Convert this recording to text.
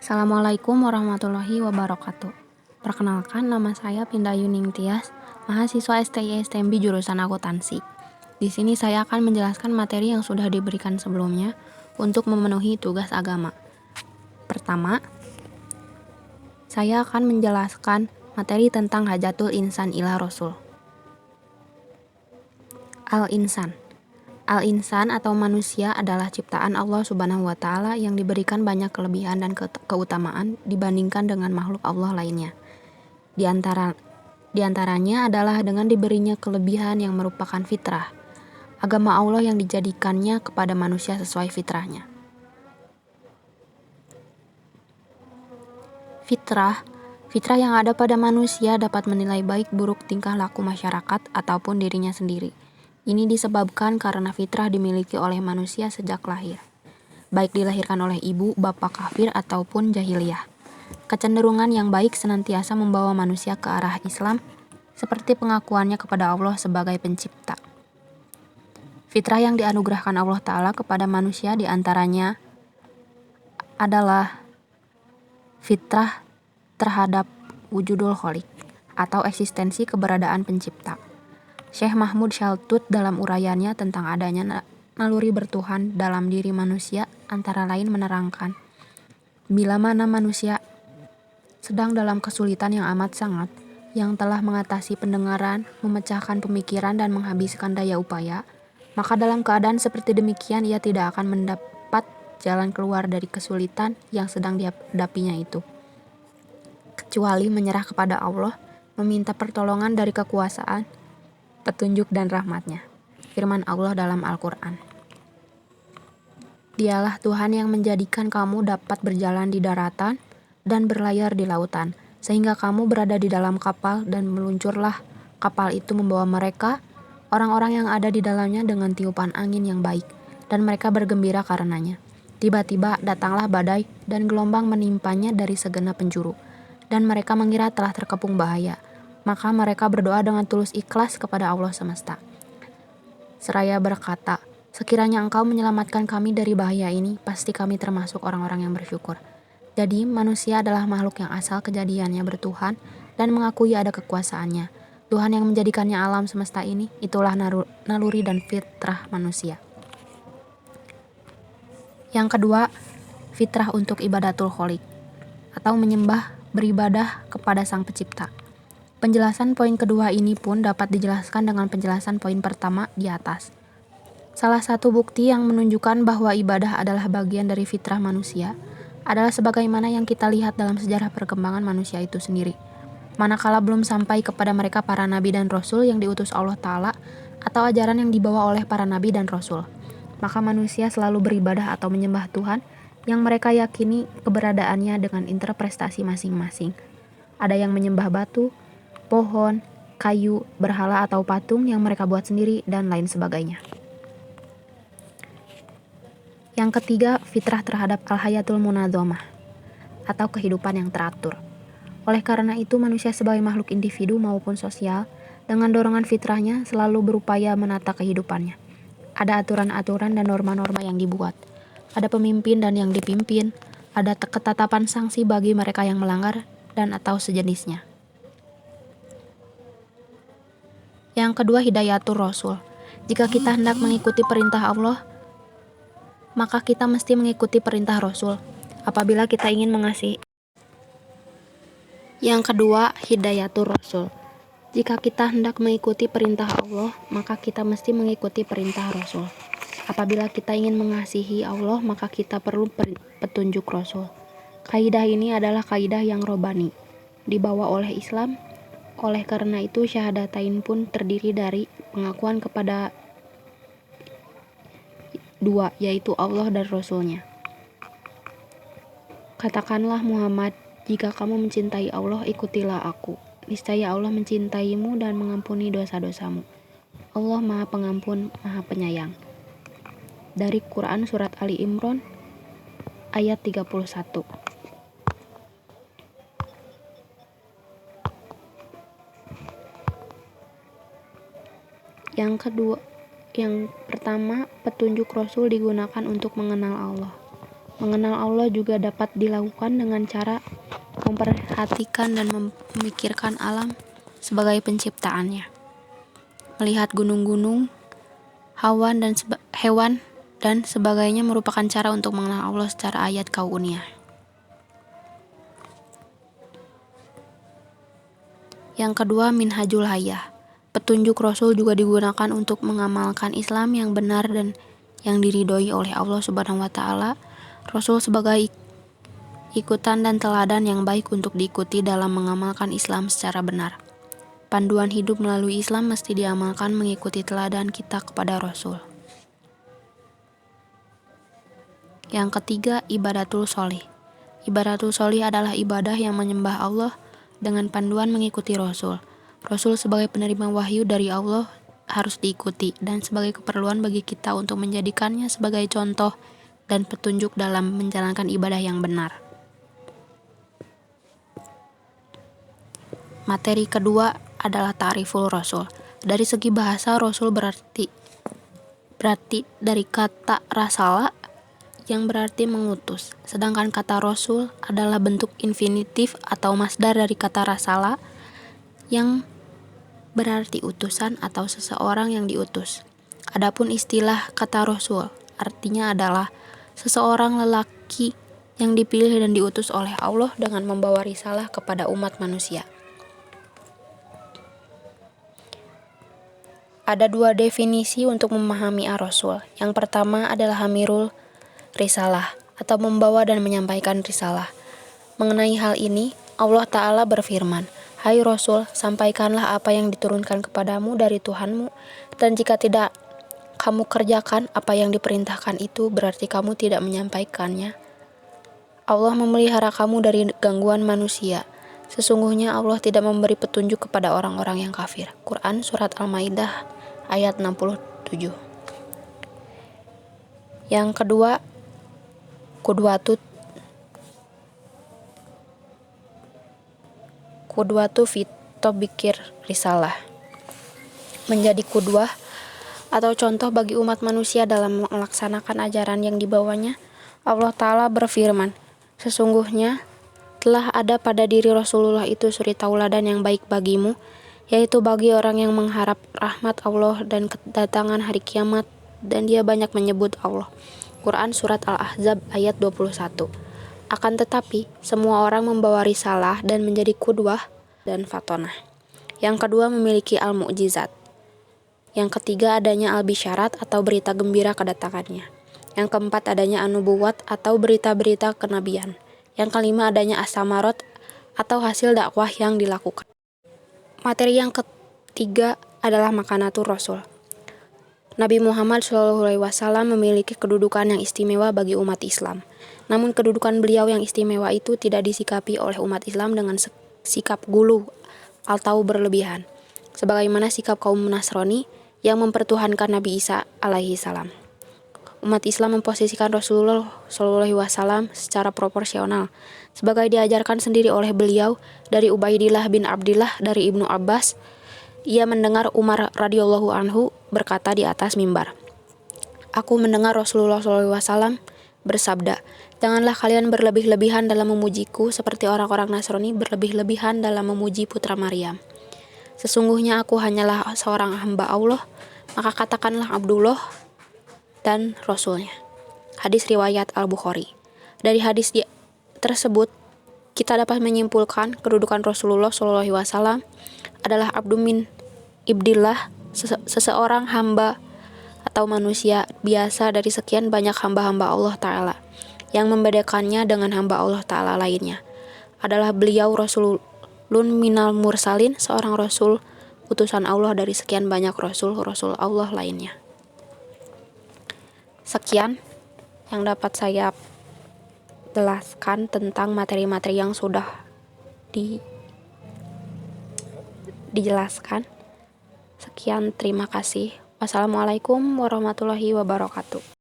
Assalamualaikum warahmatullahi wabarakatuh. Perkenalkan, nama saya Pinda Yuning Tias, mahasiswa STI STMB jurusan akuntansi. Di sini saya akan menjelaskan materi yang sudah diberikan sebelumnya untuk memenuhi tugas agama. Pertama, saya akan menjelaskan materi tentang Hajatul Insan ila Rasul. Al-Insan. Al-Insan atau manusia adalah ciptaan Allah Subhanahu wa Ta'ala yang diberikan banyak kelebihan dan keutamaan dibandingkan dengan makhluk Allah lainnya. Di antaranya adalah dengan diberinya kelebihan yang merupakan fitrah, agama Allah yang dijadikannya kepada manusia sesuai fitrahnya. Fitrah yang ada pada manusia dapat menilai baik buruk tingkah laku masyarakat ataupun dirinya sendiri. Ini disebabkan karena fitrah dimiliki oleh manusia sejak lahir, baik dilahirkan oleh ibu, bapak kafir ataupun jahiliyah. Kecenderungan yang baik senantiasa membawa manusia ke arah Islam, seperti pengakuannya kepada Allah sebagai pencipta. Fitrah yang dianugerahkan Allah Ta'ala kepada manusia diantaranya adalah fitrah terhadap wujudul kholik atau eksistensi keberadaan pencipta. Syekh Mahmud Shaltut dalam uraiannya tentang adanya naluri bertuhan dalam diri manusia antara lain menerangkan, bila mana manusia sedang dalam kesulitan yang amat sangat, yang telah mengatasi pendengaran, memecahkan pemikiran dan menghabiskan daya upaya, maka dalam keadaan seperti demikian ia tidak akan mendapat jalan keluar dari kesulitan yang sedang dihadapinya itu, kecuali menyerah kepada Allah, meminta pertolongan dari kekuasaan, petunjuk dan rahmatnya. Firman Allah dalam Al-Quran. Dialah Tuhan yang menjadikan kamu dapat berjalan di daratan dan berlayar di lautan, sehingga kamu berada di dalam kapal dan meluncurlah kapal itu membawa mereka, orang-orang yang ada di dalamnya dengan tiupan angin yang baik, dan mereka bergembira karenanya. Tiba-tiba datanglah badai dan gelombang menimpanya dari segenap penjuru, dan mereka mengira telah terkepung bahaya. Maka mereka berdoa dengan tulus ikhlas kepada Allah semesta, seraya berkata, sekiranya Engkau menyelamatkan kami dari bahaya ini, pasti kami termasuk orang-orang yang bersyukur. Jadi manusia adalah makhluk yang asal kejadiannya bertuhan dan mengakui ada kekuasaannya. Tuhan yang menjadikannya alam semesta ini, itulah naluri dan fitrah manusia. Yang kedua, fitrah untuk ibadatul kholik atau menyembah, beribadah kepada Sang Pencipta. Penjelasan poin kedua ini pun dapat dijelaskan dengan penjelasan poin pertama di atas. Salah satu bukti yang menunjukkan bahwa ibadah adalah bagian dari fitrah manusia adalah sebagaimana yang kita lihat dalam sejarah perkembangan manusia itu sendiri. Manakala belum sampai kepada mereka para nabi dan rasul yang diutus Allah Ta'ala atau ajaran yang dibawa oleh para nabi dan rasul, maka manusia selalu beribadah atau menyembah Tuhan yang mereka yakini keberadaannya dengan interpretasi masing-masing. Ada yang menyembah batu, pohon, kayu, berhala atau patung yang mereka buat sendiri, dan lain sebagainya. Yang ketiga, fitrah terhadap al-hayatul munadzamah atau kehidupan yang teratur. Oleh karena itu, manusia sebagai makhluk individu maupun sosial, dengan dorongan fitrahnya selalu berupaya menata kehidupannya. Ada aturan-aturan dan norma-norma yang dibuat. Ada pemimpin dan yang dipimpin. Ada ketetapan sanksi bagi mereka yang melanggar dan atau sejenisnya. Yang kedua, hidayatul rasul. Jika kita hendak mengikuti perintah Allah, maka kita mesti mengikuti perintah Rasul. Apabila kita ingin mengasihi. Yang kedua, hidayatul rasul. Jika kita hendak mengikuti perintah Allah, maka kita mesti mengikuti perintah Rasul. Apabila kita ingin mengasihi Allah, maka kita perlu petunjuk Rasul. Kaidah ini adalah kaidah yang robani, dibawa oleh Islam. Oleh karena itu, syahadatain pun terdiri dari pengakuan kepada dua, yaitu Allah dan Rasulnya. Katakanlah Muhammad, jika kamu mencintai Allah, ikutilah aku. Niscaya Allah mencintaimu dan mengampuni dosa-dosamu. Allah Maha Pengampun, Maha Penyayang. Dari Quran Surat Ali Imran ayat 31. Yang pertama, petunjuk Rasul digunakan untuk mengenal Allah. Mengenal Allah juga dapat dilakukan dengan cara memperhatikan dan memikirkan alam sebagai penciptaannya. Melihat gunung-gunung, hewan dan sebagainya merupakan cara untuk mengenal Allah secara ayat kauniyah. Yang kedua, minhajul hayah. Petunjuk Rasul juga digunakan untuk mengamalkan Islam yang benar dan yang diridhoi oleh Allah Subhanahu wa taala. Rasul sebagai ikutan dan teladan yang baik untuk diikuti dalam mengamalkan Islam secara benar. Panduan hidup melalui Islam mesti diamalkan mengikuti teladan kita kepada Rasul. Yang ketiga, ibadatul sholih. Ibadatul sholih adalah ibadah yang menyembah Allah dengan panduan mengikuti Rasul. Rasul sebagai penerima wahyu dari Allah harus diikuti dan sebagai keperluan bagi kita untuk menjadikannya sebagai contoh dan petunjuk dalam menjalankan ibadah yang benar. Materi kedua adalah ta'riful Rasul. Dari segi bahasa, Rasul berarti dari kata rasala yang berarti mengutus. Sedangkan kata Rasul adalah bentuk infinitif atau masdar dari kata rasala yang berarti utusan atau seseorang yang diutus. Adapun istilah kata Rasul artinya adalah seseorang lelaki yang dipilih dan diutus oleh Allah dengan membawa risalah kepada umat manusia. Ada dua definisi untuk memahami ar-Rasul. Yang pertama adalah hamirul risalah atau membawa dan menyampaikan risalah. Mengenai hal ini, Allah Ta'ala berfirman, "Hai Rasul, sampaikanlah apa yang diturunkan kepadamu dari Tuhanmu, dan jika tidak kamu kerjakan apa yang diperintahkan itu, berarti kamu tidak menyampaikannya. Allah memelihara kamu dari gangguan manusia. Sesungguhnya Allah tidak memberi petunjuk kepada orang-orang yang kafir." Quran Surat Al-Maidah ayat 67. Yang kedua, Qudwatu fi tobikir risalah. Menjadi qudwah atau contoh bagi umat manusia dalam melaksanakan ajaran yang dibawanya. Allah Ta'ala berfirman, "Sesungguhnya telah ada pada diri Rasulullah itu suri tauladan yang baik bagimu, yaitu bagi orang yang mengharap rahmat Allah dan kedatangan hari kiamat, dan dia banyak menyebut Allah." Quran Surat Al-Ahzab ayat 21. Akan tetapi, semua orang membawa risalah dan menjadi qudwah dan fatonah. Yang kedua, memiliki al-mu'jizat. Yang ketiga, adanya al-bisyarat atau berita gembira kedatangannya. Yang keempat, adanya an-nubuwat atau berita-berita kenabian. Yang kelima, adanya as-samarot atau hasil dakwah yang dilakukan. Materi yang ketiga adalah makanatur Rasul. Nabi Muhammad SAW memiliki kedudukan yang istimewa bagi umat Islam. Namun kedudukan beliau yang istimewa itu tidak disikapi oleh umat Islam dengan sikap gulu atau berlebihan, sebagaimana sikap kaum Nasrani yang mempertuhankan Nabi Isa alaihi salam. Umat Islam memposisikan Rasulullah SAW secara proporsional, sebagai diajarkan sendiri oleh beliau dari Ubaidillah bin Abdillah dari Ibnu Abbas. Ia mendengar Umar radhiyallahu anhu berkata di atas mimbar, "Aku mendengar Rasulullah SAW bersabda, janganlah kalian berlebih-lebihan dalam memujiku seperti orang-orang Nasrani berlebih-lebihan dalam memuji putra Maryam. Sesungguhnya aku hanyalah seorang hamba Allah, maka katakanlah Abdullah dan Rasulnya." Hadis riwayat Al-Bukhari. Dari hadis tersebut, kita dapat menyimpulkan kedudukan Rasulullah SAW adalah abdu min ibdillah, seseorang hamba atau manusia biasa dari sekian banyak hamba-hamba Allah Ta'ala. Yang membedakannya dengan hamba Allah Ta'ala lainnya adalah beliau Rasulun minal mursalin, seorang Rasul utusan Allah dari sekian banyak Rasul Allah lainnya. Sekian yang dapat saya jelaskan tentang materi-materi yang sudah dijelaskan. Sekian, terima kasih. Wassalamualaikum warahmatullahi wabarakatuh.